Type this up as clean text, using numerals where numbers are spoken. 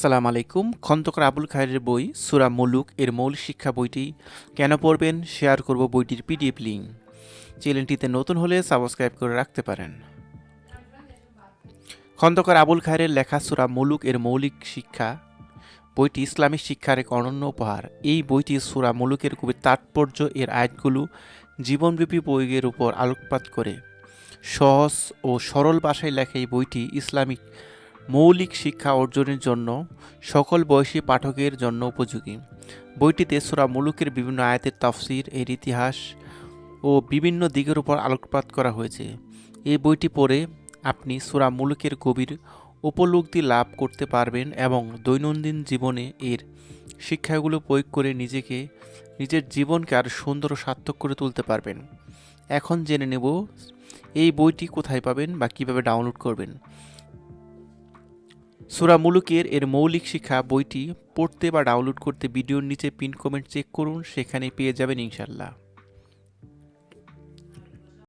আসসালামু আলাইকুম। খন্দকার আবুল খায়েরের বই সূরা মুলুক এর মৌলিক শিক্ষা বইটি কেন পড়বেন শেয়ার করব বইটির পিডিএফ লিঙ্ক। চ্যানেলটিতে নতুন হলে সাবস্ক্রাইব করে রাখতে পারেন। খন্দকার আবুল খায়েরের লেখা সূরা মুলুক এর মৌলিক শিক্ষা বইটি ইসলামিক শিক্ষার এক অনন্য উপহার। এই বইটি সূরা মুলুকের খুবই তাৎপর্য এর আয়াতগুলো জীবনব্যাপী প্রয়োগের উপর আলোকপাত করে। সহজ ও সরল ভাষায় লেখা এই বইটি ইসলামিক মৌলিক শিক্ষা অর্জনের জন্য সকল বয়সী পাঠকের জন্য উপযোগী। বইটিতে সূরা মুলুকের বিভিন্ন আয়াতের তাফসীর, এর ইতিহাস ও বিভিন্ন দিকের উপর আলোকপাত করা হয়েছে। এই বইটি পড়ে আপনি সূরা মুলুকের গভীর উপলব্ধি লাভ করতে পারবেন এবং দৈনন্দিন জীবনে এর শিক্ষাগুলো প্রয়োগ করে নিজের জীবনকে আরও সুন্দর ও সার্থক করে তুলতে পারবেন। এখন জেনে নেব এই বইটি কোথায় পাবেন বা কিভাবে ডাউনলোড করবেন। সূরা মুলুকের এর মৌলিক শিক্ষা বইটি পড়তে বা ডাউনলোড করতে ভিডিওর নিচে পিন কমেন্ট চেক করুন, সেখানে পেয়ে যাবেন ইনশাআল্লাহ।